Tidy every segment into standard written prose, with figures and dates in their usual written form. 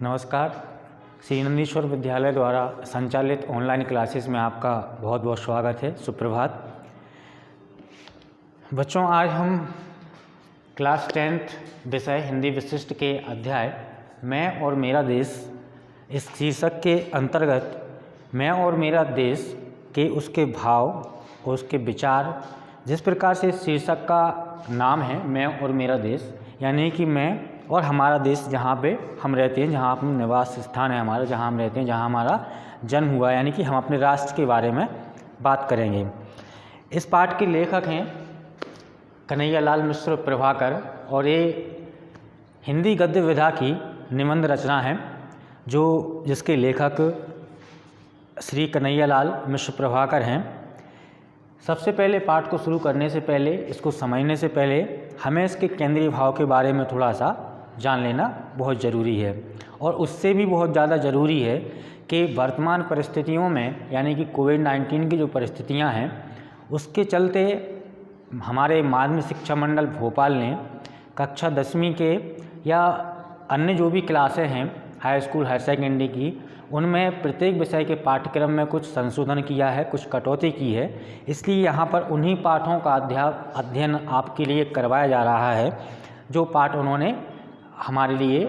नमस्कार। श्री नंदीश्वर विद्यालय द्वारा संचालित ऑनलाइन क्लासेस में आपका बहुत बहुत स्वागत है। सुप्रभात बच्चों, आज हम क्लास 10th विषय हिंदी विशिष्ट के अध्याय मैं और मेरा देश इस शीर्षक के अंतर्गत मैं और मेरा देश के उसके भाव और उसके विचार, जिस प्रकार से इस शीर्षक का नाम है मैं और मेरा देश, यानी कि मैं और हमारा देश, जहाँ पे हम रहते हैं, जहाँ अपना निवास स्थान है हमारा, जहाँ हम रहते हैं, जहाँ हमारा जन्म हुआ, यानी कि हम अपने राष्ट्र के बारे में बात करेंगे। इस पाठ के लेखक हैं कन्हैयालाल मिश्र प्रभाकर और ये हिंदी गद्य विधा की निबंध रचना है जिसके लेखक श्री कन्हैयालाल मिश्र प्रभाकर हैं। सबसे पहले पाठ को शुरू करने से पहले, इसको समझने से पहले हमें इसके केंद्रीय भाव के बारे में थोड़ा सा जान लेना बहुत ज़रूरी है। और उससे भी बहुत ज़्यादा ज़रूरी है कि वर्तमान परिस्थितियों में, यानी कि कोविड-19 की जो परिस्थितियां हैं, उसके चलते हमारे माध्यमिक शिक्षा मंडल भोपाल ने कक्षा 10वीं के या अन्य जो भी क्लासें हैं हाई स्कूल हायर सेकेंडरी की, उनमें प्रत्येक विषय के पाठ्यक्रम में कुछ संशोधन किया है, कुछ कटौती की है। इसलिए यहाँ पर उन्हीं पाठों का अध्ययन आपके लिए करवाया जा रहा है जो पाठ उन्होंने हमारे लिए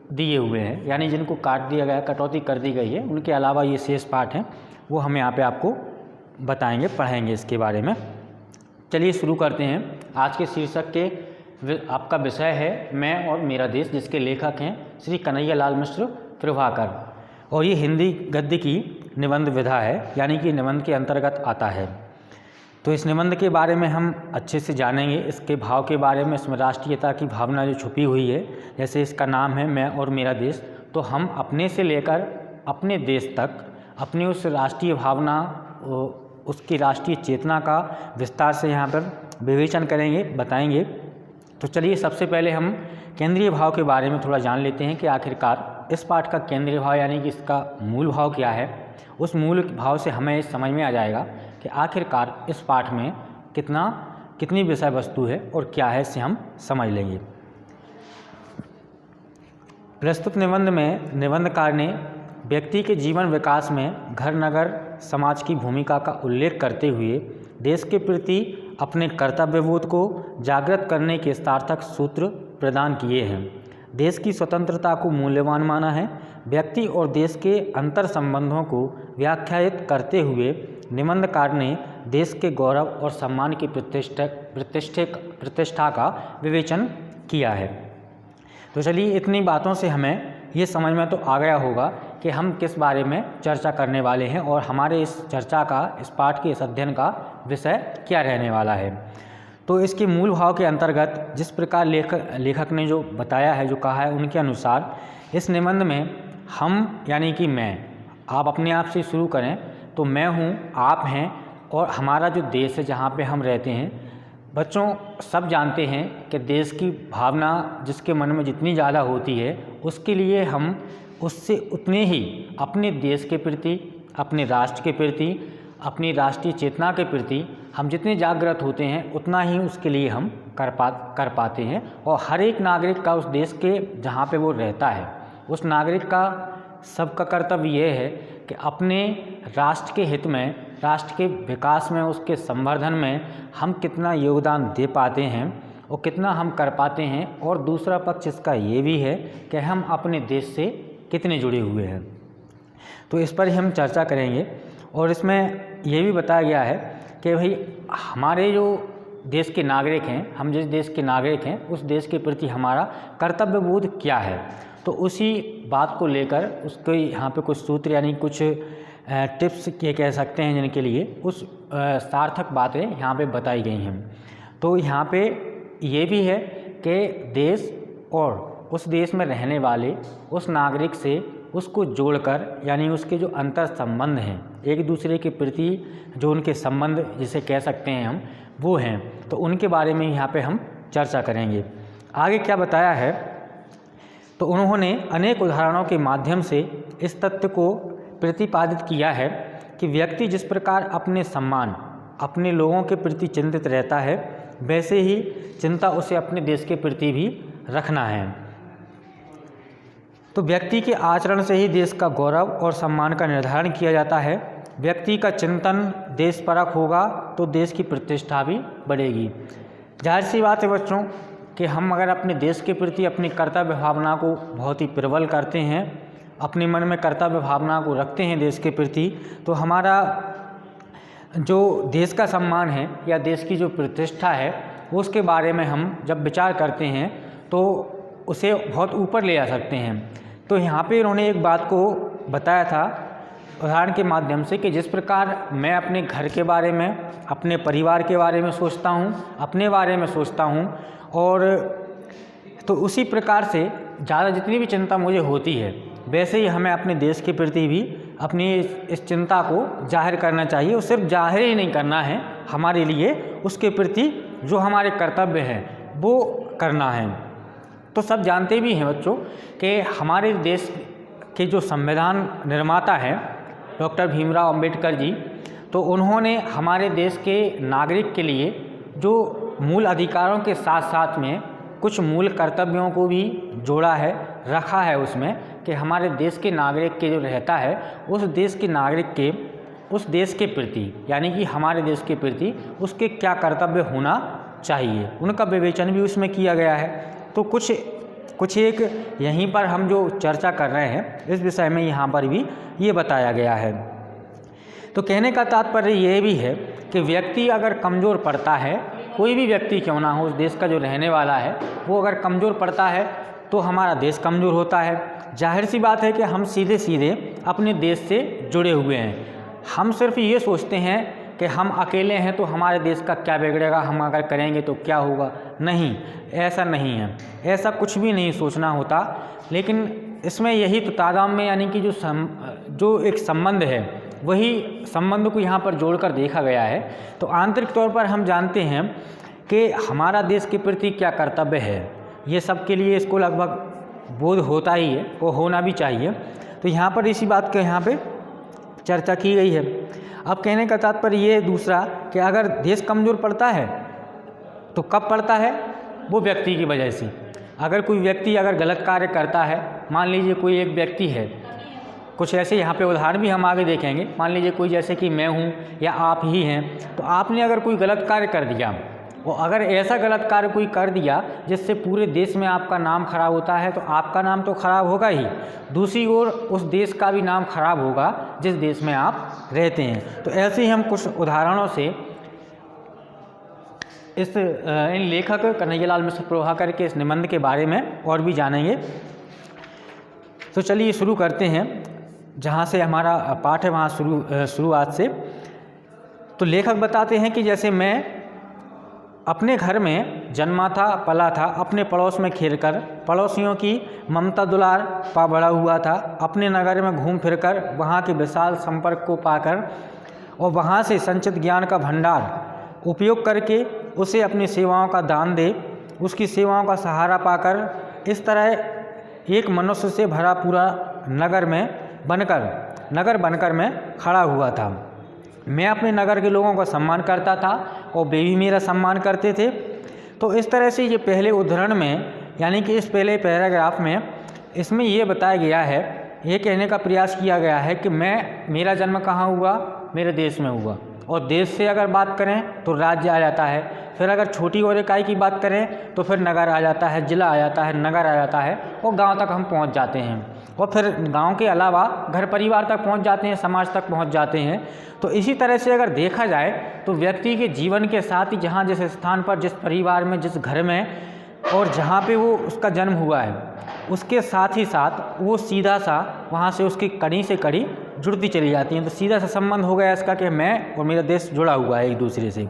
दिए हुए हैं, यानी जिनको काट दिया गया, कटौती कर दी गई है। उनके अलावा ये शेष पाठ हैं वो हम यहाँ पे आपको बताएंगे, पढ़ाएंगे इसके बारे में। चलिए शुरू करते हैं। आज के शीर्षक के आपका विषय है मैं और मेरा देश, जिसके लेखक हैं श्री कन्हैयालाल मिश्र प्रभाकर, और ये हिंदी गद्य की निबंध विधा है, यानी कि निबंध के अंतर्गत आता है। तो इस निबंध के बारे में हम अच्छे से जानेंगे, इसके भाव के बारे में, इसमें राष्ट्रीयता की भावना जो छुपी हुई है। जैसे इसका नाम है मैं और मेरा देश, तो हम अपने से लेकर अपने देश तक अपनी उस राष्ट्रीय भावना, उसकी राष्ट्रीय चेतना का विस्तार से यहाँ पर विवेचन करेंगे, बताएंगे। तो चलिए सबसे पहले हम केंद्रीय भाव के बारे में थोड़ा जान लेते हैं कि आखिरकार इस पाठ का केंद्रीय भाव, यानी कि इसका मूल भाव क्या है। उस मूल भाव से हमें समझ में आ जाएगा कि आखिरकार इस पाठ में कितनी विषय वस्तु है और क्या है, इससे हम समझ लेंगे। प्रस्तुत निबंध में निबंधकार ने व्यक्ति के जीवन विकास में घर नगर समाज की भूमिका का उल्लेख करते हुए देश के प्रति अपने कर्तव्यबोध को जागृत करने के सार्थक सूत्र प्रदान किए हैं। देश की स्वतंत्रता को मूल्यवान माना है। व्यक्ति और देश के अंतर संबंधों को व्याख्यायित करते हुए निबंधकार ने देश के गौरव और सम्मान की प्रतिष्ठा का विवेचन किया है। तो चलिए इतनी बातों से हमें ये समझ में तो आ गया होगा कि हम किस बारे में चर्चा करने वाले हैं और हमारे इस चर्चा का, इस पाठ के इस अध्ययन का विषय क्या रहने वाला है। तो इसके मूल भाव के अंतर्गत जिस प्रकार लेखक ने जो बताया है, जो कहा है, उनके अनुसार इस निबंध में हम, यानी कि मैं, आप अपने आप से शुरू करें तो मैं हूँ, आप हैं और हमारा जो देश है जहाँ पे हम रहते हैं। बच्चों, सब जानते हैं कि देश की भावना जिसके मन में जितनी ज़्यादा होती है, उसके लिए हम उससे उतने ही अपने देश के प्रति, अपने राष्ट्र के प्रति, अपनी राष्ट्रीय चेतना के प्रति हम जितने जागृत होते हैं, उतना ही उसके लिए हम कर पाते हैं। और हर एक नागरिक का उस देश के जहाँ पे वो रहता है, उस नागरिक का सबका कर्तव्य ये है कि अपने राष्ट्र के हित में, राष्ट्र के विकास में, उसके संवर्धन में हम कितना योगदान दे पाते हैं और कितना हम कर पाते हैं। और दूसरा पक्ष इसका ये भी है कि हम अपने देश से कितने जुड़े हुए हैं। तो इस पर ही हम चर्चा करेंगे। और इसमें ये भी बताया गया है कि भाई हमारे जो देश के नागरिक हैं, हम जिस देश के नागरिक हैं, उस देश के प्रति हमारा कर्तव्यबोध क्या है। तो उसी बात को लेकर उसके यहाँ पे कुछ सूत्र, यानी कुछ टिप्स ये कह सकते हैं, जिनके लिए उस सार्थक बातें यहाँ पे बताई गई हैं। तो यहाँ पे ये भी है कि देश और उस देश में रहने वाले उस नागरिक से उसको जोड़कर, यानी उसके जो अंतर संबंध हैं, एक दूसरे के प्रति जो उनके संबंध जिसे कह सकते हैं हम, वो हैं, तो उनके बारे में यहाँ पे हम चर्चा करेंगे। आगे क्या बताया है, तो उन्होंने अनेक उदाहरणों के माध्यम से इस तथ्य को प्रतिपादित किया है कि व्यक्ति जिस प्रकार अपने सम्मान, अपने लोगों के प्रति चिंतित रहता है, वैसे ही चिंता उसे अपने देश के प्रति भी रखना है। तो व्यक्ति के आचरण से ही देश का गौरव और सम्मान का निर्धारण किया जाता है। व्यक्ति का चिंतन देशपरक होगा तो देश की प्रतिष्ठा भी बढ़ेगी। जाहिर सी बात है बच्चों कि हम अगर अपने देश के प्रति अपनी कर्तव्य भावना को बहुत ही प्रबल करते हैं, अपने मन में कर्तव्य भावना को रखते हैं देश के प्रति, तो हमारा जो देश का सम्मान है या देश की जो प्रतिष्ठा है उसके बारे में हम जब विचार करते हैं तो उसे बहुत ऊपर ले जा सकते हैं। तो यहाँ पे इन्होंने एक बात को बताया था उदाहरण के माध्यम से कि जिस प्रकार मैं अपने घर के बारे में, अपने परिवार के बारे में सोचता हूँ, अपने बारे में सोचता हूँ, और तो उसी प्रकार से ज़्यादा जितनी भी चिंता मुझे होती है वैसे ही हमें अपने देश के प्रति भी अपनी इस चिंता को जाहिर करना चाहिए। और सिर्फ जाहिर ही नहीं करना है, हमारे लिए उसके प्रति जो हमारे कर्तव्य हैं वो करना है। तो सब जानते भी हैं बच्चों कि हमारे देश के जो संविधान निर्माता हैं डॉक्टर भीमराव अंबेडकर जी, तो उन्होंने हमारे देश के नागरिक के लिए जो मूल अधिकारों के साथ साथ में कुछ मूल कर्तव्यों को भी जोड़ा है, रखा है उसमें कि हमारे देश के नागरिक के जो रहता है उस देश के नागरिक के उस देश के प्रति, यानी कि हमारे देश के प्रति उसके क्या कर्तव्य होना चाहिए, उनका विवेचन भी उसमें किया गया है। तो कुछ एक यहीं पर हम जो चर्चा कर रहे हैं इस विषय में यहाँ पर भी ये बताया गया है। तो कहने का तात्पर्य ये भी है कि व्यक्ति अगर कमज़ोर पड़ता है, कोई भी व्यक्ति क्यों ना हो, उस देश का जो रहने वाला है वो अगर कमज़ोर पड़ता है तो हमारा देश कमज़ोर होता है। जाहिर सी बात है कि हम सीधे सीधे अपने देश से जुड़े हुए हैं। हम सिर्फ ये सोचते हैं कि हम अकेले हैं तो हमारे देश का क्या बिगड़ेगा, हम अगर करेंगे तो क्या होगा। नहीं, ऐसा नहीं है, ऐसा कुछ भी नहीं सोचना होता। लेकिन इसमें यही तो तादाद में यानी कि जो एक संबंध है वही संबंध को यहाँ पर जोड़कर देखा गया है। तो आंतरिक तौर पर हम जानते हैं कि हमारा देश के प्रति क्या कर्तव्य है, ये सबके लिए इसको लगभग बोध होता ही है, वो होना भी चाहिए। तो यहाँ पर इसी बात के यहाँ पे चर्चा की गई है। अब कहने का तात्पर्य ये दूसरा कि अगर देश कमज़ोर पड़ता है तो कब पड़ता है, वो व्यक्ति की वजह से। अगर कोई व्यक्ति अगर गलत कार्य करता है, मान लीजिए कोई एक व्यक्ति है, कुछ ऐसे यहाँ पे उदाहरण भी हम आगे देखेंगे, मान लीजिए कोई जैसे कि मैं हूँ या आप ही हैं, तो आपने अगर कोई गलत कार्य कर दिया और अगर ऐसा गलत कार्य कोई कर दिया जिससे पूरे देश में आपका नाम खराब होता है तो आपका नाम तो खराब होगा ही, दूसरी ओर उस देश का भी नाम खराब होगा जिस देश में आप रहते हैं। तो ऐसे ही हम कुछ उदाहरणों से इन लेखक कन्हैयालाल मिश्र प्रभाकर के इस निबंध के बारे में और भी जानेंगे। तो चलिए शुरू करते हैं, जहाँ से हमारा पाठ है वहाँ शुरुआत से। तो लेखक बताते हैं कि जैसे मैं अपने घर में जन्मा था, पला था, अपने पड़ोस में खेलकर पड़ोसियों की ममता दुलार पा बड़ा हुआ था, अपने नगर में घूम फिरकर वहाँ के विशाल संपर्क को पाकर और वहाँ से संचित ज्ञान का भंडार उपयोग करके उसे अपनी सेवाओं का दान दे, उसकी सेवाओं का सहारा पाकर इस तरह एक मनुष्य से भरा पूरा नगर बनकर मैं खड़ा हुआ था। मैं अपने नगर के लोगों का सम्मान करता था और वे भी मेरा सम्मान करते थे। तो इस तरह से ये पहले उद्धरण में, यानी कि इस पहले पैराग्राफ में इसमें ये बताया गया है, ये कहने का प्रयास किया गया है कि मेरा जन्म कहाँ हुआ, मेरे देश में हुआ। और देश से अगर बात करें तो राज्य आ जाता है, फिर अगर छोटी और इकाई की बात करें तो फिर नगर आ जाता है, जिला आ जाता है, नगर आ जाता है और गांव तक हम पहुंच जाते हैं। और फिर गांव के अलावा घर परिवार तक पहुंच जाते हैं, समाज तक पहुंच जाते हैं। तो इसी तरह से अगर देखा जाए तो व्यक्ति के जीवन के साथ ही जहाँ जिस स्थान पर, जिस परिवार में, जिस घर में और जहाँ पे वो उसका जन्म हुआ है उसके साथ ही साथ वो सीधा सा वहाँ से उसकी कड़ी से कड़ी जुड़ती चली जाती हैं। तो सीधा सा संबंध हो गया इसका कि मैं और मेरा देश जुड़ा हुआ है एक दूसरे से।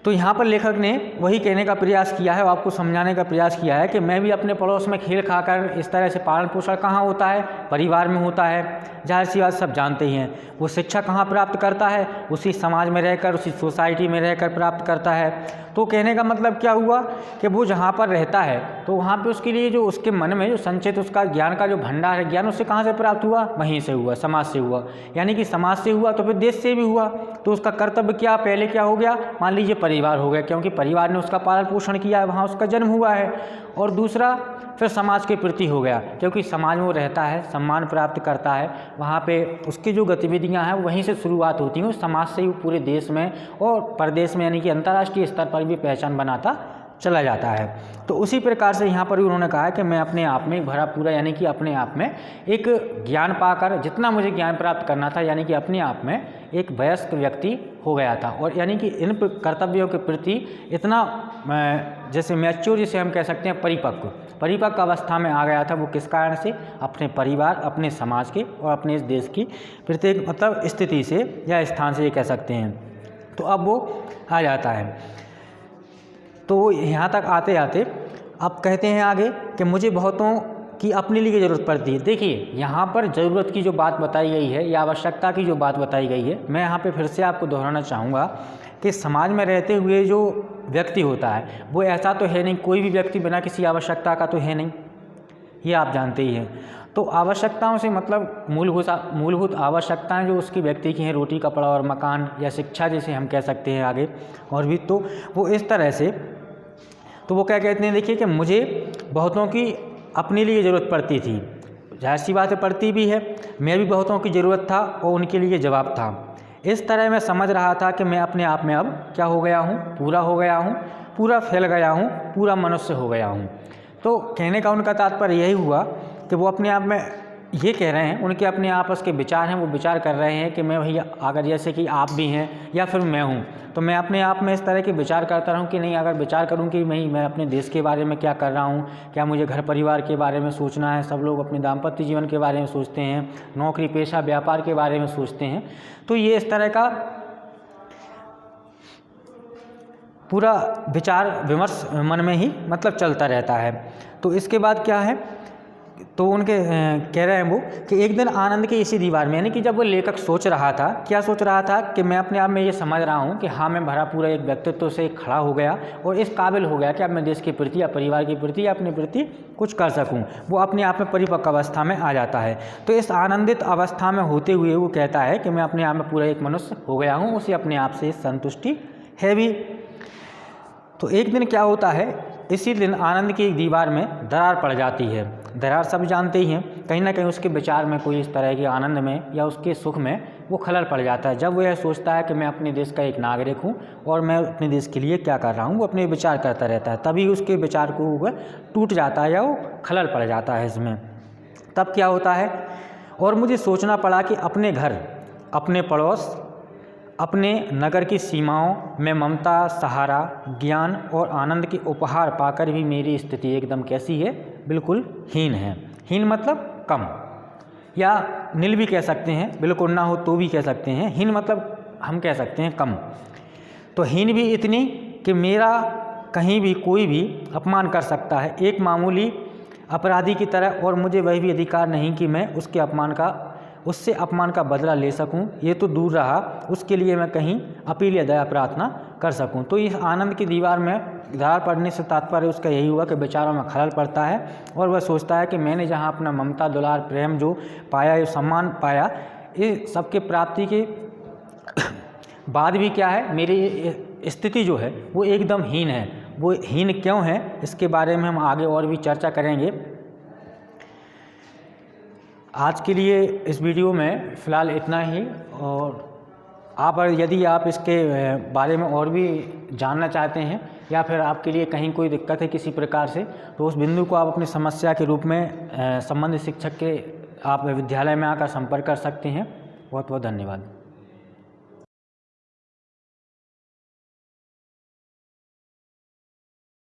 तो यहाँ पर लेखक ने वही कहने का प्रयास किया है और आपको समझाने का प्रयास किया है कि मैं भी अपने पड़ोस में खेल खाकर इस तरह से पालन पोषण कहाँ होता है, परिवार में होता है। जाहिर सी बात सब जानते ही हैं। वो शिक्षा कहाँ प्राप्त करता है, उसी समाज में रहकर, उसी सोसाइटी में रहकर प्राप्त करता है। तो कहने का मतलब क्या हुआ कि वो जहाँ पर रहता है तो वहाँ पे उसके लिए जो उसके मन में जो संचित उसका ज्ञान का जो भंडार है, ज्ञान उससे कहाँ से प्राप्त हुआ, वहीं से हुआ, समाज से हुआ। यानी कि समाज से हुआ तो फिर देश से भी हुआ। तो उसका कर्तव्य क्या, पहले क्या हो गया, मान लीजिए परिवार हो गया, क्योंकि परिवार ने उसका पालन पोषण किया है, वहाँ उसका जन्म हुआ है। और दूसरा फिर समाज के प्रति हो गया, क्योंकि समाज में वो रहता है, सम्मान प्राप्त करता है, वहाँ पे उसकी जो गतिविधियाँ हैं वहीं से शुरुआत होती हैं, समाज से ही वो पूरे देश में और प्रदेश में यानी कि अंतर्राष्ट्रीय स्तर पर भी पहचान बनाता चला जाता है। तो उसी प्रकार से यहाँ पर भी उन्होंने कहा है कि मैं अपने आप में भरा पूरा यानी कि अपने आप में एक ज्ञान पाकर जितना मुझे ज्ञान प्राप्त करना था यानी कि अपने आप में एक वयस्क व्यक्ति हो गया था, और यानी कि इन कर्तव्यों के प्रति इतना जैसे मैच्योर जिसे हम कह सकते हैं परिपक्व अवस्था में आ गया था। वो किस कारण से? अपने परिवार, अपने समाज के और अपने इस देश की प्रत्येक मतलब स्थिति से या स्थान से ये कह सकते हैं। तो अब वो आ जाता है। तो यहाँ तक आते आते अब कहते हैं आगे कि मुझे बहुतों की अपने लिए ज़रूरत पड़ती है। देखिए यहाँ पर ज़रूरत की जो बात बताई गई है या आवश्यकता की जो बात बताई गई है, मैं यहाँ पे फिर से आपको दोहराना चाहूँगा कि समाज में रहते हुए जो व्यक्ति होता है वो ऐसा तो है नहीं, कोई भी व्यक्ति बिना किसी आवश्यकता का तो है नहीं, ये आप जानते ही हैं। तो आवश्यकताओं से मतलब मूलभूत आवश्यकताएं जो उसकी व्यक्ति की हैं, रोटी कपड़ा और मकान या शिक्षा जिसे हम कह सकते हैं आगे और भी, तो वो इस तरह से तो वो क्या कहते हैं, देखिए कि मुझे बहुतों की अपने लिए ज़रूरत पड़ती थी, जाहिर सी बात है पड़ती भी है, मैं भी बहुतों की ज़रूरत था और उनके लिए जवाब था। इस तरह मैं समझ रहा था कि मैं अपने आप में अब क्या हो गया हूँ, पूरा हो गया हूँ, पूरा फैल गया हूँ, पूरा मनुष्य हो गया हूँ। तो कहने का उनका तात्पर्य यही हुआ कि वो अपने आप में ये कह रहे हैं, उनके अपने आपस के विचार हैं, वो विचार कर रहे हैं कि मैं भैया अगर जैसे कि आप भी हैं या फिर मैं हूँ, तो मैं अपने आप में इस तरह के विचार करता रहूँ कि नहीं, अगर विचार करूँ कि मैं अपने देश के बारे में क्या कर रहा हूँ, क्या मुझे घर परिवार के बारे में सोचना है, सब लोग अपने दाम्पत्य जीवन के बारे में सोचते हैं, नौकरी पेशा व्यापार के बारे में सोचते हैं। तो ये इस तरह का पूरा विचार विमर्श मन में ही मतलब चलता रहता है। तो इसके बाद क्या है, तो उनके कह रहे हैं वो कि एक दिन आनंद की इसी दीवार में, यानी कि जब वो लेखक सोच रहा था, क्या सोच रहा था कि मैं अपने आप में ये समझ रहा हूँ कि हाँ मैं भरा पूरा एक व्यक्तित्व से खड़ा हो गया और इस काबिल हो गया कि अब मैं देश के प्रति या परिवार के प्रति या अपने प्रति कुछ कर सकूँ, वो अपने आप में परिपक्व अवस्था में आ जाता है। तो इस आनंदित अवस्था में होते हुए वो कहता है कि मैं अपने आप में पूरा एक मनुष्य हो गया हूँ, उसे अपने आप से संतुष्टि है भी। तो एक दिन क्या होता है, इसी दिन आनंद की एक दीवार में दरार पड़ जाती है। दरार सब जानते ही हैं, कहीं ना कहीं उसके विचार में कोई इस तरह के आनंद में या उसके सुख में वो खलल पड़ जाता है। जब वो यह सोचता है कि मैं अपने देश का एक नागरिक हूँ और मैं अपने देश के लिए क्या कर रहा हूँ, वो अपने विचार करता रहता है, तभी उसके विचार को वो टूट जाता है या वो खलल पड़ जाता है इसमें। तब क्या होता है, और मुझे सोचना पड़ा कि अपने घर, अपने पड़ोस, अपने नगर की सीमाओं में ममता, सहारा, ज्ञान और आनंद के उपहार पाकर भी मेरी स्थिति एकदम कैसी है, बिल्कुल हीन है। हीन मतलब कम, या नील भी कह सकते हैं, बिल्कुल ना हो तो भी कह सकते हैं। हीन मतलब हम कह सकते हैं कम। तो हीन भी इतनी कि मेरा कहीं भी कोई भी अपमान कर सकता है, एक मामूली अपराधी की तरह, और मुझे वह भी अधिकार नहीं कि मैं उससे अपमान का बदला ले सकूं, ये तो दूर रहा, उसके लिए मैं कहीं अपील या दया प्रार्थना कर सकूं। तो इस आनंद की दीवार में दरार पड़ने से तात्पर्य उसका यही हुआ कि विचारों में खलल पड़ता है और वह सोचता है कि मैंने जहां अपना ममता, दुलार, प्रेम जो पाया, जो सम्मान पाया, इस सबके प्राप्ति के बाद भी क्या है, मेरी स्थिति जो है वो एकदम हीन है। वो हीन क्यों है, इसके बारे में हम आगे और भी चर्चा करेंगे। आज के लिए इस वीडियो में फ़िलहाल इतना ही, और यदि आप इसके बारे में और भी जानना चाहते हैं या फिर आपके लिए कहीं कोई दिक्कत है किसी प्रकार से, तो उस बिंदु को आप अपनी समस्या के रूप में संबंधित शिक्षक के आप विद्यालय में आकर संपर्क कर सकते हैं। बहुत बहुत धन्यवाद।